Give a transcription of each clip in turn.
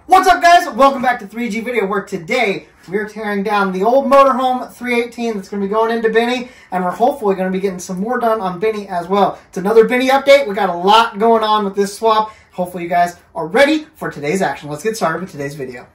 What's up, guys? Welcome back to 3G Video, where today we're tearing down the old motorhome 318 that's going to be going into Benny, and we're hopefully going to be getting some more done on Benny as well. It's another Benny update. We got a lot going on with this swap. Hopefully you guys are ready for today's action. Let's get started with today's video.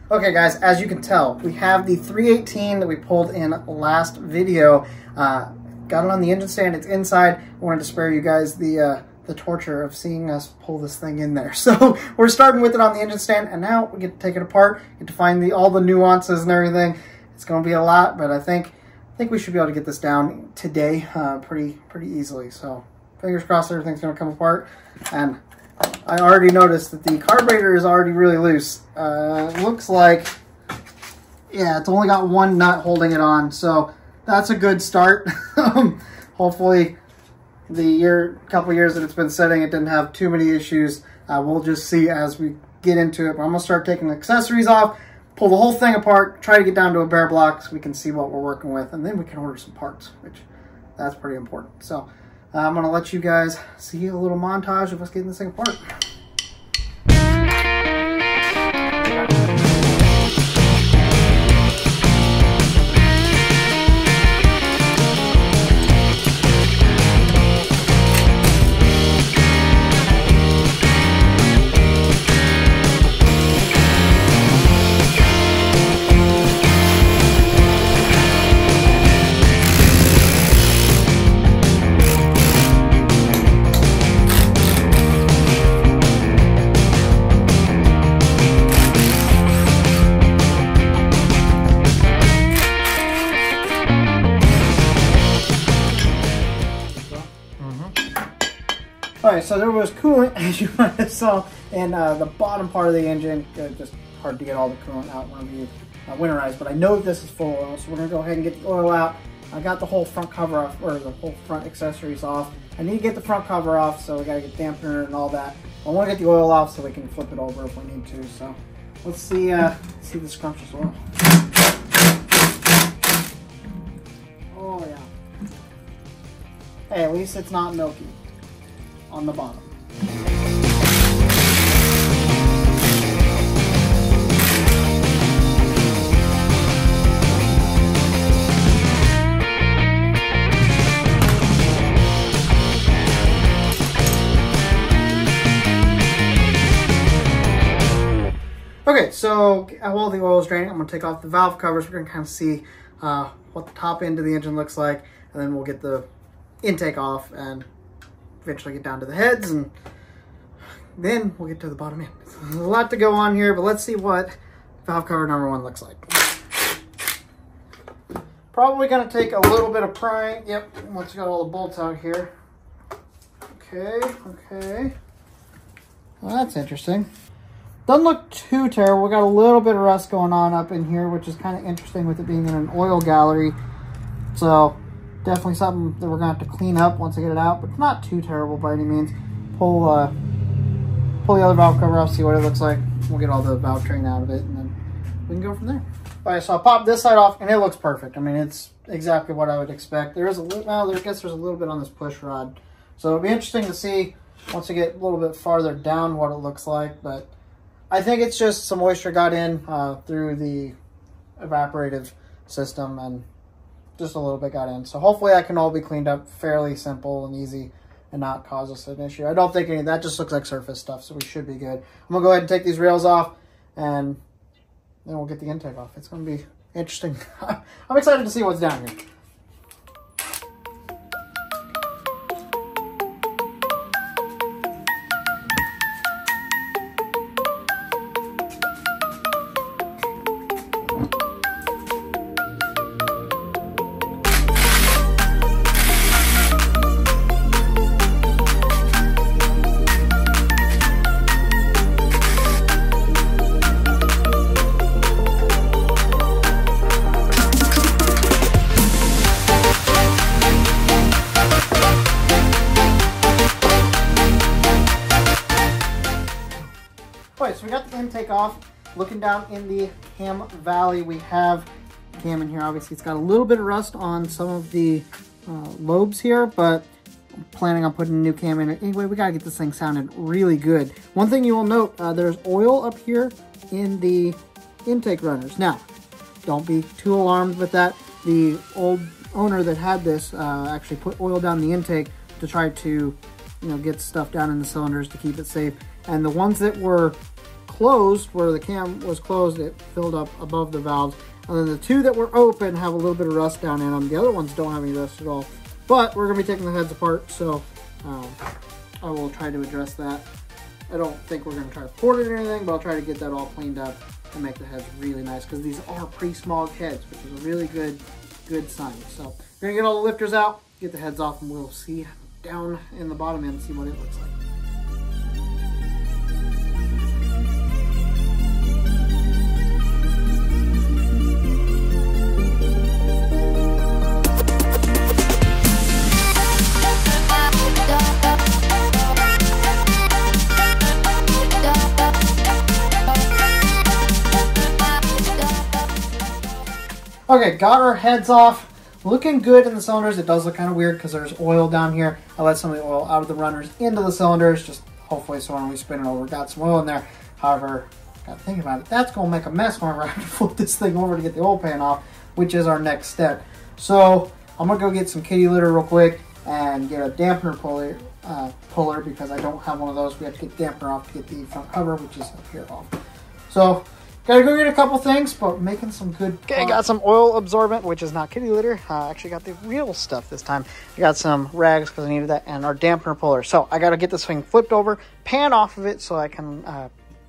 Okay guys, as you can tell, we have the 318 that we pulled in last video. Got it on the engine stand, it's inside. I wanted to spare you guys the torture of seeing us pull this thing in there. So we're starting with it on the engine stand, and now we get to take it apart, get to find all the nuances and everything. It's going to be a lot, but I think we should be able to get this down today pretty easily. So fingers crossed everything's going to come apart. And I already noticed that the carburetor is already really loose. Looks like, yeah, it's only got one nut holding it on, so that's a good start. Hopefully, the couple years that it's been sitting, it didn't have too many issues. We'll just see as we get into it. But I'm gonna start taking the accessories off, pull the whole thing apart, try to get down to a bare block so we can see what we're working with, and then we can order some parts, which that's pretty important. So I'm going to let you guys see a little montage of us getting this thing apart. Alright, so there was coolant, as you might have saw, in the bottom part of the engine. Just hard to get all the coolant out when we winterize, but I know this is full oil, so we're going to go ahead and get the oil out. I got the whole front cover off, or the whole front accessories off. I need to get the front cover off, so we got to get dampener and all that. I want to get the oil off so we can flip it over if we need to. So let's see the scrumptious oil. Oh yeah. Hey, at least it's not milky on the bottom. Okay, so while the oil is draining, I'm going to take off the valve covers. We're going to kind of see what the top end of the engine looks like, and then we'll get the intake off and eventually get down to the heads, and then we'll get to the bottom end. There's a lot to go on here, but let's see what valve cover number 1 looks like. Probably going to take a little bit of prying. Yep, once you got all the bolts out here. Okay. Well, that's interesting. Doesn't look too terrible. We got a little bit of rust going on up in here, which is kind of interesting with it being in an oil gallery. So definitely something that we're going to have to clean up once I get it out, but it's not too terrible by any means. Pull the other valve cover off, see what it looks like. We'll get all the valve train out of it, and then we can go from there. All right, so I'll pop this side off, and it looks perfect. I mean, it's exactly what I would expect. There is a little, well, I guess there's a little bit on this push rod. So it'll be interesting to see once we get a little bit farther down what it looks like, but I think it's just some moisture got in through the evaporative system, and just a little bit got in. So hopefully that can all be cleaned up fairly simple and easy and not cause us an issue. I don't think any of that just looks like surface stuff, so we should be good. I'm going to go ahead and take these rails off, and then we'll get the intake off. It's going to be interesting. I'm excited to see what's down here. take off. Looking down in the cam valley, we have cam in here. Obviously, it's got a little bit of rust on some of the lobes here, but I'm planning on putting a new cam in it. Anyway, we gotta get this thing sounding really good. One thing you will note, there's oil up here in the intake runners. Now, don't be too alarmed with that. The old owner that had this actually put oil down the intake to try to, you know, get stuff down in the cylinders to keep it safe. And the ones that were closed, where the cam was closed, it filled up above the valves. And then the two that were open have a little bit of rust down in them. The other ones don't have any rust at all. But we're going to be taking the heads apart, so I will try to address that. I don't think we're going to try to port it or anything, but I'll try to get that all cleaned up and make the heads really nice, because these are pre-smog heads, which is a really good sign. So we're going to get all the lifters out, get the heads off, and we'll see down in the bottom end, see what it looks like. Okay, got our heads off. Looking good in the cylinders. It does look kind of weird because there's oil down here. I let some of the oil out of the runners into the cylinders, just hopefully so when we spin it over, got some oil in there. However, got to think about it. That's going to make a mess when I have to flip this thing over to get the oil pan off, which is our next step. So I'm going to go get some kitty litter real quick and get a dampener puller because I don't have one of those. We have to get the dampener off to get the front cover, which is up here off. So gotta go get a couple things, but making some good. Okay, got some oil absorbent, which is not kitty litter. Actually got the real stuff this time. I got some rags because I needed that, and our dampener puller. So I gotta get this thing flipped over, pan off of it so I can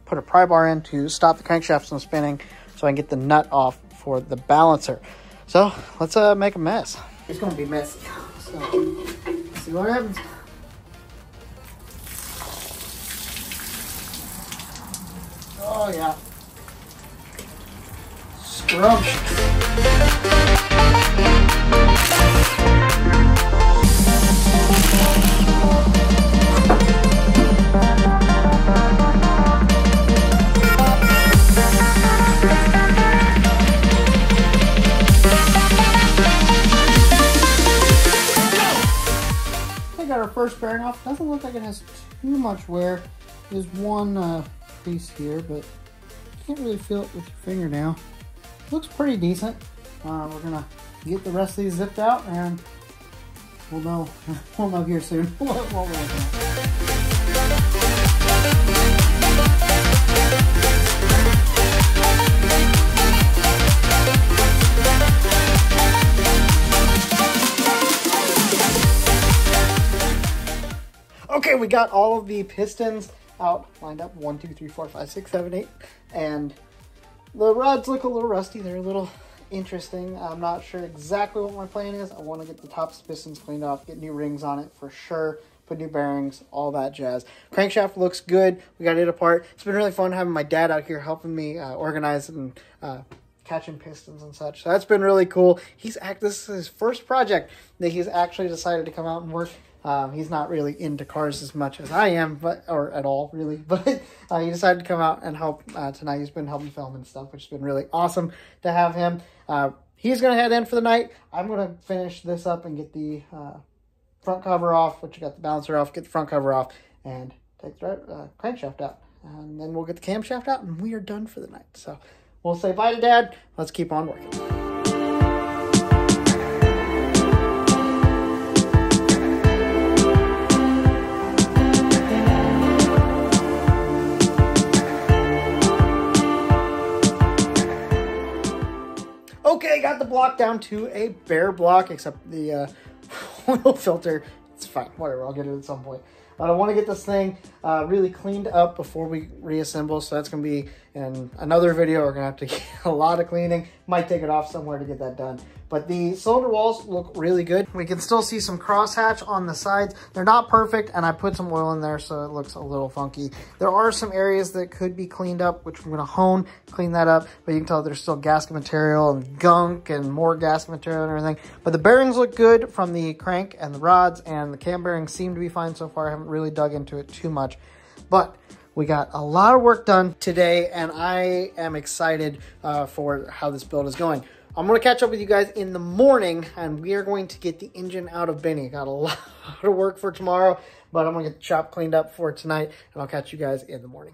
put a pry bar in to stop the crankshaft from spinning, so I can get the nut off for the balancer. So let's make a mess. It's gonna be messy. So let's see what happens. Oh yeah. Scrumptious. I got our first bearing off. Doesn't look like it has too much wear. There's one piece here, but you can't really feel it with your fingernail. Looks pretty decent. We're gonna get the rest of these zipped out, and we'll know here soon what we're looking at. Okay, we got all of the pistons out, lined up. 1, 2, 3, 4, 5, 6, 7, 8, and the rods look a little rusty. They're a little interesting. I'm not sure exactly what my plan is. I want to get the tops pistons cleaned off, get new rings on it for sure, put new bearings, all that jazz. Crankshaft looks good. We got it apart. It's been really fun having my dad out here helping me organize and catching pistons and such. So that's been really cool. This is his first project that he's actually decided to come out and work. He's not really into cars as much as I am, or at all really, but he decided to come out and help tonight. He's been helping film and stuff, which has been really awesome to have him. He's going to head in for the night. I'm going to finish this up and get the front cover off, which you got the balancer off, get the front cover off, and take the crankshaft out. And then we'll get the camshaft out, and we are done for the night. So we'll say bye to Dad. Let's keep on working. Okay, got the block down to a bare block, except the oil filter. It's fine, whatever, I'll get it at some point. But I want to get this thing really cleaned up before we reassemble, so that's going to be in another video. We're going to have to get a lot of cleaning. Might take it off somewhere to get that done. But the cylinder walls look really good. We can still see some crosshatch on the sides. They're not perfect, and I put some oil in there, so it looks a little funky. There are some areas that could be cleaned up, which I'm going to clean that up. But you can tell there's still gasket material and gunk and more gasket material and everything. But the bearings look good from the crank and the rods, and the cam bearings seem to be fine so far. I haven't really dug into it too much. But We got a lot of work done today, and I am excited for how this build is going. I'm going to catch up with you guys in the morning, and we are going to get the engine out of Benny. Got a lot of work for tomorrow, but I'm going to get the shop cleaned up for tonight, and I'll catch you guys in the morning.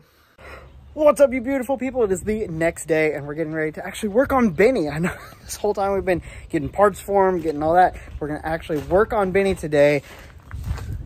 What's up, you beautiful people? It is the next day, and we're getting ready to actually work on Benny. I know this whole time we've been getting parts for him, getting all that. We're going to actually work on Benny today.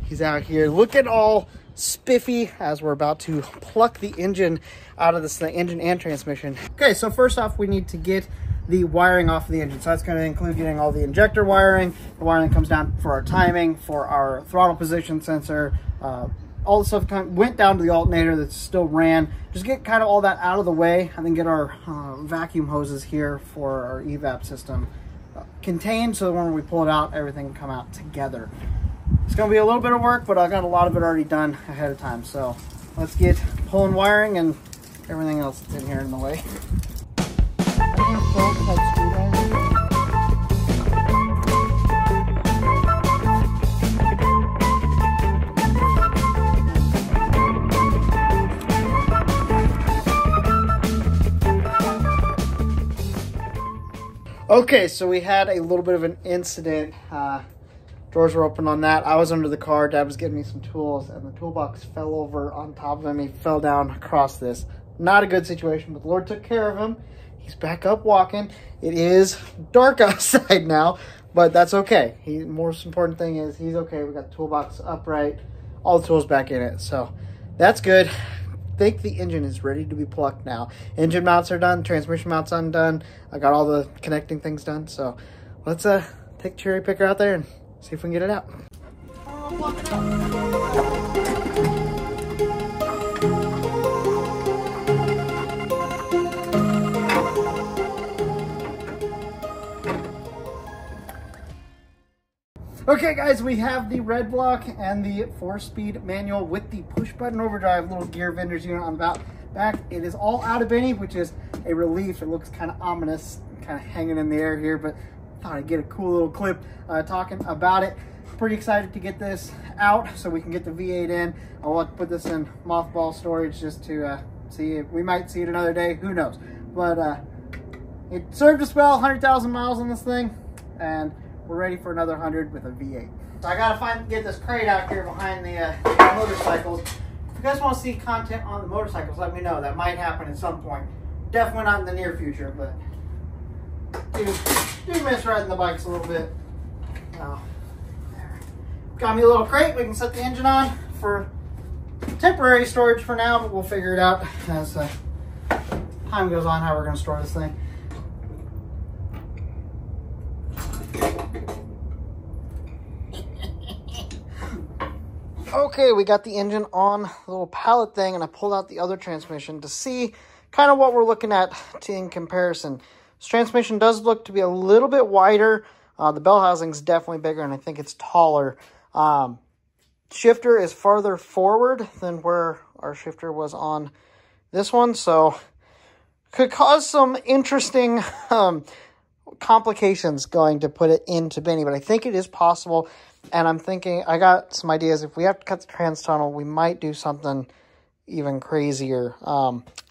He's out here looking all spiffy as we're about to pluck the engine out of this, the engine and transmission. Okay, so first off, we need to get the wiring off of the engine. So that's going to include getting all the injector wiring, the wiring that comes down for our timing, for our throttle position sensor, all the stuff kind of went down to the alternator that still ran. Just get kind of all that out of the way, and then get our vacuum hoses here for our evap system contained, so that when we pull it out, everything can come out together. It's going to be a little bit of work, but I got a lot of it already done ahead of time. So let's get pulling wiring and everything else that's in here in the way. Okay, so we had a little bit of an incident. Drawers were open on that. I was under the car. Dad was getting me some tools, and the toolbox fell over on top of him. He fell down across this. Not a good situation, but the Lord took care of him. He's back up walking. It is dark outside now, but that's okay. The most important thing is he's okay. We got the toolbox upright, all the tools back in it, so that's good. I think the engine is ready to be plucked now. Engine mounts are done, transmission mounts undone. I got all the connecting things done, so let's take the cherry picker out there and see if we can get it out. Okay guys, we have the red block and the 4-speed manual with the push button overdrive little gear vendors unit on the back. It is all out of Benny, which is a relief. It looks kind of ominous, kind of hanging in the air here, but I thought I'd get a cool little clip talking about it. Pretty excited to get this out so we can get the V8 in. I'll have to put this in mothball storage just to see if we might see it another day. Who knows? But it served us well. 100,000 miles on this thing, and we're ready for another 100 with a V8. So I gotta get this crate out here behind the motorcycles. If you guys want to see content on the motorcycles, let me know. That might happen at some point. Definitely not in the near future, but do miss riding the bikes a little bit. Got me a little crate we can set the engine on for temporary storage for now, but we'll figure it out as time goes on how we're going to store this thing. Okay, we got the engine on the little pallet thing, and I pulled out the other transmission to see kind of what we're looking at in comparison. This transmission does look to be a little bit wider. The bell housing is definitely bigger, and I think it's taller. Shifter is farther forward than where our shifter was on this one, so could cause some interesting complications going to put it into Benny, but I think it is possible. And I'm thinking, I got some ideas. If we have to cut the trans tunnel, we might do something even crazier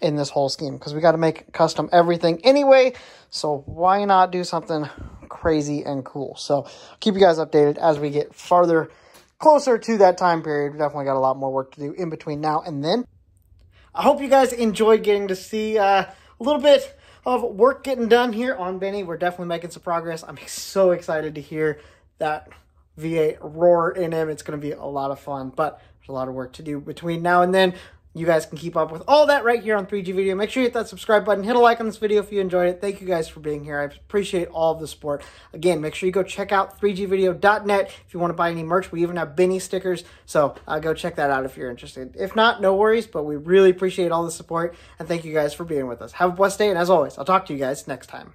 in this whole scheme, because we got to make custom everything anyway. So why not do something crazy and cool? So I'll keep you guys updated as we get farther closer to that time period. We definitely got a lot more work to do in between now and then. I hope you guys enjoyed getting to see a little bit of work getting done here on Benny. We're definitely making some progress. I'm so excited to hear that V8 roar in him. It's going to be a lot of fun, but there's a lot of work to do between now and then. You guys can keep up with all that right here on 3G Video. Make sure you hit that subscribe button. Hit a like on this video if you enjoyed it. Thank you guys for being here. I appreciate all of the support. Again, make sure you go check out 3gvideo.net if you want to buy any merch. We even have Benny stickers, so go check that out if you're interested. If not, no worries, but we really appreciate all the support, and thank you guys for being with us. Have a blessed day, and as always, I'll talk to you guys next time.